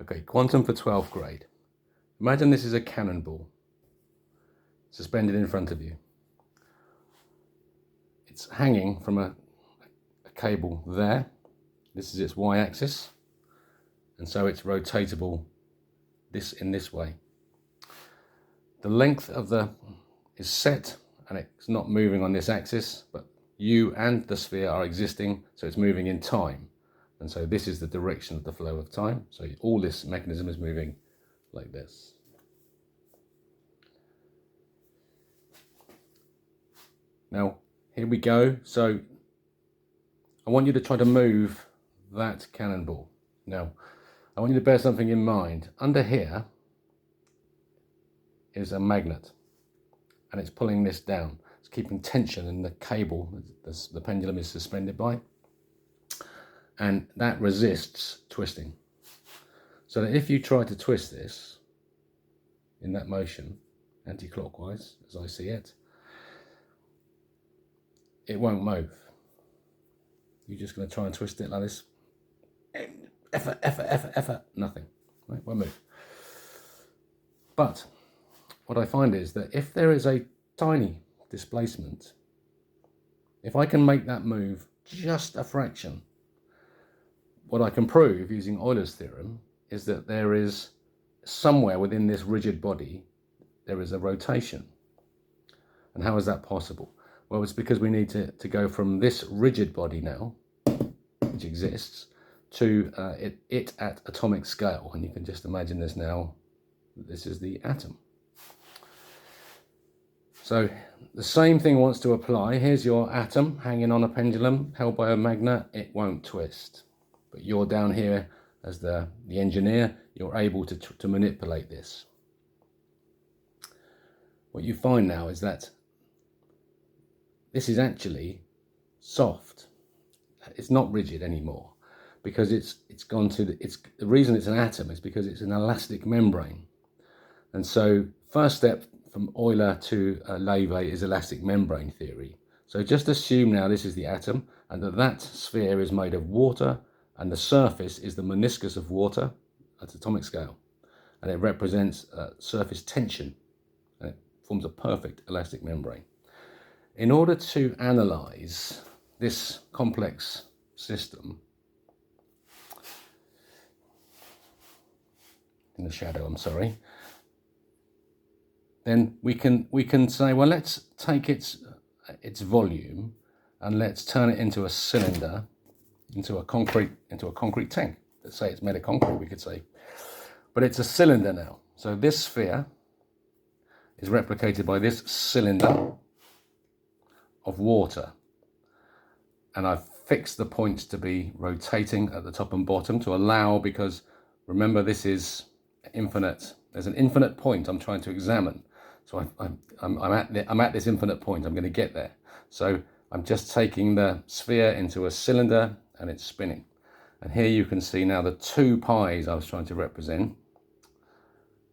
Okay, quantum for 12th grade. Imagine this is a cannonball suspended in front of you. It's hanging from a cable there. This is its y-axis, and so it's rotatable in this way. The length of is set, and it's not moving on this axis, but you and the sphere are existing, so it's moving in time. And so this is the direction of the flow of time. So all this mechanism is moving like this. Now, here we go. So I want you to try to move that cannonball. Now, I want you to bear something in mind. Under here is a magnet, and it's pulling this down. It's keeping tension in the cable the pendulum is suspended by, and that resists twisting. So that if you try to twist this in that motion, anti-clockwise, as I see it, it won't move. You're just going to try and twist it like this. Effort, nothing. Right? Won't move. But what I find is that if there is a tiny displacement, if I can make that move just a fraction, what I can prove using Euler's theorem is that there is somewhere within this rigid body, there is a rotation. And how is that possible? Well, it's because we need to go from this rigid body now, which exists, to it at atomic scale. And you can just imagine this now. This is the atom. So the same thing wants to apply. Here's your atom hanging on a pendulum, held by a magnet. It won't twist. But you're down here as the engineer. You're able to manipulate this. What you find now is that this is actually soft. It's not rigid anymore, because it's gone to the reason it's an atom is because it's an elastic membrane. And so first step from Euler to Levy is elastic membrane theory. So just assume now this is the atom, and that sphere is made of water, and the surface is the meniscus of water at atomic scale, and it represents surface tension, and it forms a perfect elastic membrane. In order to analyze this complex system, in the shadow, I'm sorry, then we can say, well, let's take its volume and let's turn it into a cylinder, into a concrete tank. Let's say it's made of concrete, we could say, but it's a cylinder now. So this sphere is replicated by this cylinder of water, and I've fixed the points to be rotating at the top and bottom to allow, because remember, this is infinite. There's an infinite point I'm trying to examine. So I'm at this infinite point. I'm going to get there. So I'm just taking the sphere into a cylinder, and it's spinning. And here you can see now the 2 pi's I was trying to represent.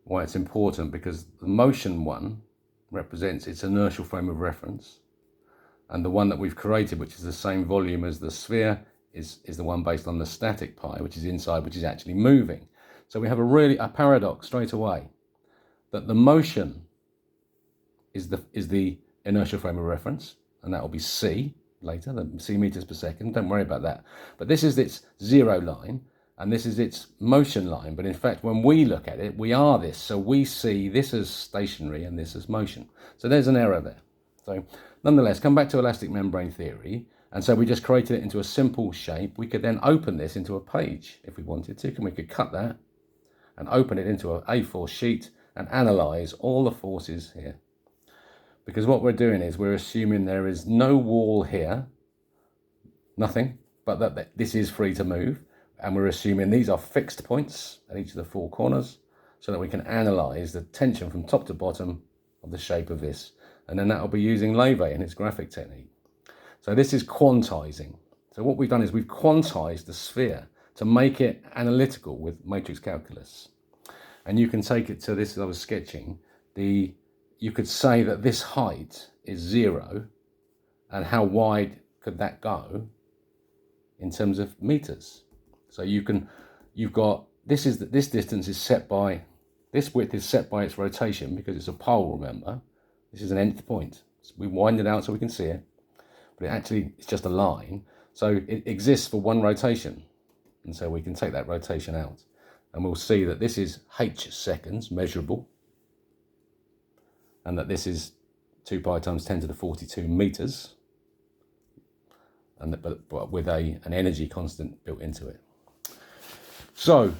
Why it's important, because the motion one represents its inertial frame of reference, and the one that we've created, which is the same volume as the sphere, is the one based on the static pi, which is inside, which is actually moving. So we have a paradox straight away, that the motion is the inertial frame of reference, and that will be c later, the c meters per second. Don't worry about that. But this is its zero line, and this is its motion line. But in fact, when we look at it, we are this. So we see this as stationary and this as motion. So there's an error there. So nonetheless, come back to elastic membrane theory. And so we just created it into a simple shape. We could then open this into a page if we wanted to, and we could cut that and open it into an A4 sheet and analyze all the forces here. Because what we're doing is we're assuming there is no wall here, nothing, but that this is free to move. And we're assuming these are fixed points at each of the 4 corners, so that we can analyze the tension from top to bottom of the shape of this. And then that will be using Levy and its graphic technique. So this is quantizing. So what we've done is we've quantized the sphere to make it analytical with matrix calculus. And you can take it to this, as I was sketching, you could say that this height is 0, and how wide could that go in terms of meters? So you've got this distance is set by, this width is set by its rotation because it's a pole, remember. This is an nth point. So we wind it out so we can see it, but it's just a line. So it exists for one rotation. And so we can take that rotation out. And we'll see that this is h seconds, measurable. And that this is 2 pi times 10 to the 42 meters. And but with an energy constant built into it. So,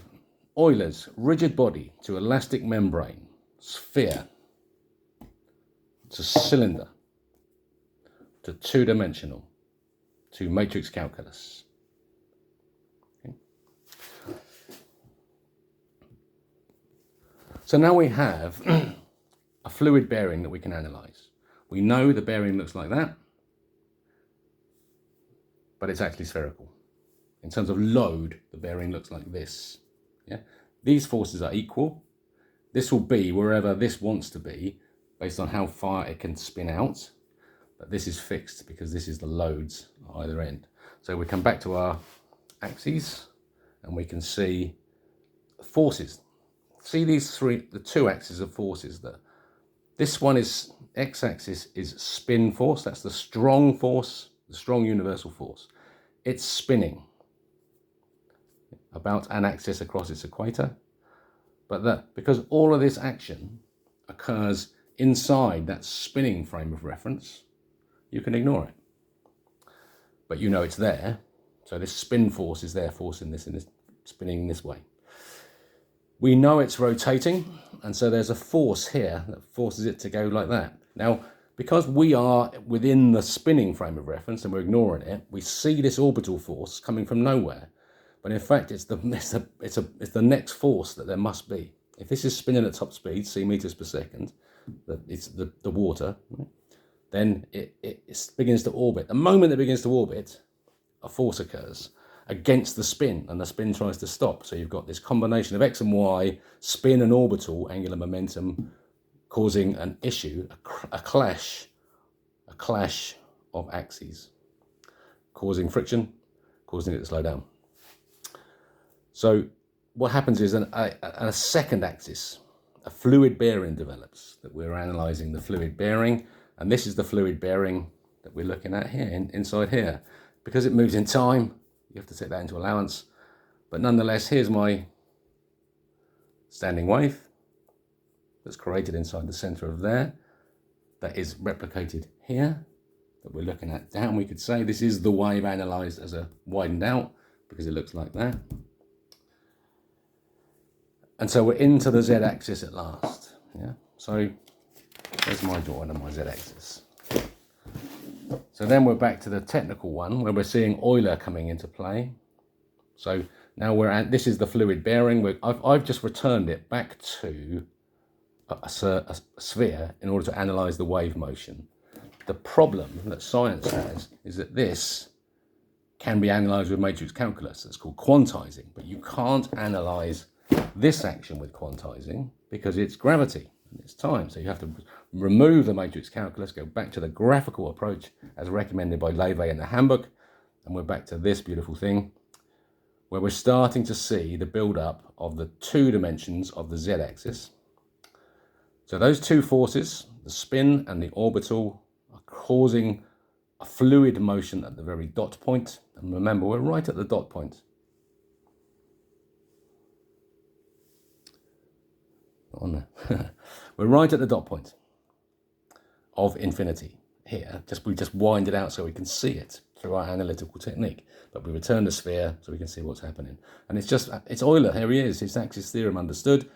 Euler's rigid body to elastic membrane, sphere, to cylinder, to two-dimensional, to matrix calculus. Okay. So now we have a fluid bearing that we can analyze. We know the bearing looks like that, but it's actually spherical. In terms of load, the bearing looks like this. Yeah? These forces are equal. This will be wherever this wants to be based on how far it can spin out. But this is fixed because this is the loads at either end. So we come back to our axes and we can see forces. See these the two axes of forces there. This one is, x-axis is spin force. That's the strong force, the strong universal force. It's spinning about an axis across its equator, but because all of this action occurs inside that spinning frame of reference, you can ignore it. But you know it's there, so this spin force is there forcing this and this spinning this way. We know it's rotating, and so there's a force here that forces it to go like that. Now, because we are within the spinning frame of reference and we're ignoring it, we see this orbital force coming from nowhere. But in fact, it's the next force that there must be. If this is spinning at top speed, c meters per second, it's the water, right? Then it begins to orbit. The moment it begins to orbit, a force occurs against the spin, and the spin tries to stop. So you've got this combination of x and y, spin and orbital angular momentum, causing an issue, a clash of axes, causing friction, causing it to slow down. So what happens is a second axis, a fluid bearing develops, that we're analysing the fluid bearing, and this is the fluid bearing that we're looking at here, inside here. Because it moves in time, you have to take that into allowance, but nonetheless, here's my standing wave that's created inside the centre of there, that is replicated here, that we're looking at down. We could say this is the wave analysed as a widened out, because it looks like that. And so we're into the z-axis at last. Yeah. So there's my drawing of my z-axis. So then we're back to the technical one where we're seeing Euler coming into play. So now this is the fluid bearing. I've just returned it back to a sphere in order to analyse the wave motion. The problem that science has is that this can be analysed with matrix calculus. It's called quantizing, but you can't analyse this action with quantizing because it's gravity and it's time. So you have to remove the matrix calculus, go back to the graphical approach as recommended by Levy in the handbook, and we're back to this beautiful thing where we're starting to see the build-up of the two dimensions of the z-axis. So those two forces, the spin and the orbital, are causing a fluid motion at the very dot point. And remember, we're right at the dot point. On there. We're right at the dot point of infinity here. We just wind it out so we can see it through our analytical technique. But we return the sphere so we can see what's happening. And it's Euler. Here he is. His axis theorem understood.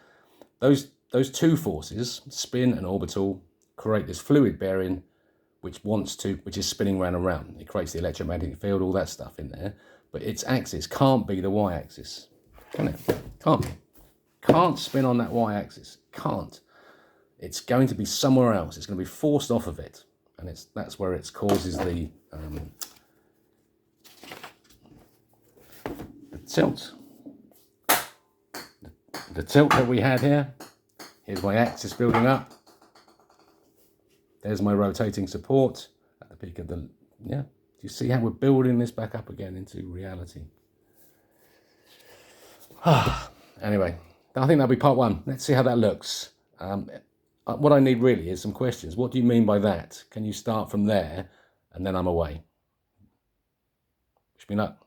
Those two forces, spin and orbital, create this fluid bearing which is spinning round and round. It creates the electromagnetic field, all that stuff in there. But its axis can't be the y-axis, can it? Can't be. Can't spin on that y-axis. Can't. It's going to be somewhere else. It's going to be forced off of it, and that's where it causes the tilt. The tilt that we had here. Here's my axis building up. There's my rotating support at the peak of the, yeah. Do you see how we're building this back up again into reality? Anyway, I think that'll be part one. Let's see how that looks. What I need really is some questions. What do you mean by that? Can you start from there? And then I'm away. Wish me luck.